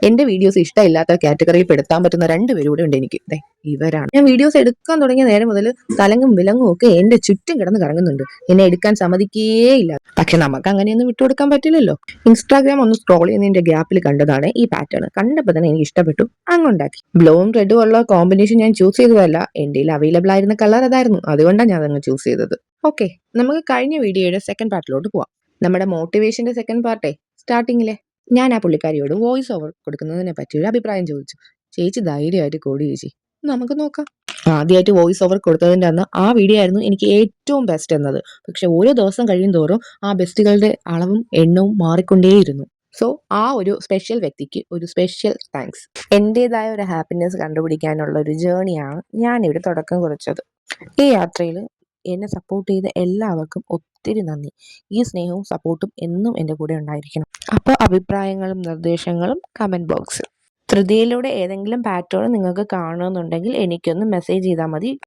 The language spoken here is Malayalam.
എന്റെ വീഡിയോസ് ഇഷ്ടമില്ലാത്ത കാറ്റഗറിയിൽ പെടുത്താൻ പറ്റുന്ന രണ്ടുപേരും കൂടെ ഉണ്ട് എനിക്ക്. ഇവരാണ്. ഞാൻ വീഡിയോസ് എടുക്കാൻ തുടങ്ങിയ നേരം മുതൽ തലങ്ങും വിലങ്ങും ഒക്കെ എന്റെ ചുറ്റും കിടന്ന് കറങ്ങുന്നുണ്ട്. എന്നെ എടുക്കാൻ സമ്മതിക്കേയില്ല. പക്ഷെ നമുക്ക് അങ്ങനെയൊന്നും വിട്ടുകൊടുക്കാൻ പറ്റില്ലല്ലോ. ഇൻസ്റ്റാഗ്രാം ഒന്ന് സ്ക്രോൾ ചെയ്യുന്നതിന്റെ ഗ്യാപ്പിൽ കണ്ടതാണ് ഈ പാറ്റേൺ. കണ്ടപ്പോൾ തന്നെ എനിക്ക് ഇഷ്ടപ്പെട്ടു, അങ്ങുണ്ടാക്കി. ബ്ലൂവും റെഡും ഉള്ള കോമ്പിനേഷൻ ഞാൻ ചൂസ് ചെയ്തതല്ല, എന്റെ അവൈലബിൾ ആയിരുന്ന കളർ അതായിരുന്നു, അതുകൊണ്ടാണ് ഞാൻ അതങ്ങ് ചൂസ് ചെയ്തത്. ഓക്കെ, നമുക്ക് കഴിഞ്ഞ വീഡിയോയുടെ സെക്കൻഡ് പാർട്ടിലോട്ട് പോവാം. നമ്മുടെ മോട്ടിവേഷന്റെ സെക്കൻഡ് പാർട്ടേ സ്റ്റാർട്ടിങ്ങിലെ ഞാൻ ആ പുള്ളിക്കാരിയോട് വോയിസ് ഓവർ കൊടുക്കുന്നതിനെ പറ്റി ഒരു അഭിപ്രായം ചോദിച്ചു. ചേച്ചി ധൈര്യമായിട്ട് കോടി ചേച്ചി, നമുക്ക് നോക്കാം. ആദ്യമായിട്ട് വോയിസ് ഓവർ കൊടുത്തതിൻ്റെ അന്ന് ആ വീഡിയോ ആയിരുന്നു എനിക്ക് ഏറ്റവും ബെസ്റ്റ് എന്നത്. പക്ഷെ ഓരോ ദിവസം കഴിയും തോറും ആ ബെസ്റ്റുകളുടെ അളവും എണ്ണവും മാറിക്കൊണ്ടേയിരുന്നു. സോ ആ ഒരു സ്പെഷ്യൽ വ്യക്തിക്ക് ഒരു സ്പെഷ്യൽ താങ്ക്സ്. എൻ്റെതായ ഒരു ഹാപ്പിനെസ് കണ്ടുപിടിക്കാനുള്ള ഒരു ജേണിയാണ് ഞാനിവിടെ തുടക്കം കുറിച്ചത്. ഈ യാത്രയിൽ എന്നെ സപ്പോർട്ട് ചെയ്ത എല്ലാവർക്കും ഒത്തിരി നന്ദി. ഈ സ്നേഹവും സപ്പോർട്ടും എന്നും എൻ്റെ കൂടെ ഉണ്ടായിരിക്കണം. അപ്പോൾ അഭിപ്രായങ്ങളും നിർദ്ദേശങ്ങളും കമൻറ്റ് ബോക്സിൽ. ധൃതിയിലൂടെ ഏതെങ്കിലും പാറ്റേൺ നിങ്ങൾക്ക് കാണുമെന്നുണ്ടെങ്കിൽ എനിക്കൊന്ന് മെസ്സേജ് ചെയ്താൽ മതി.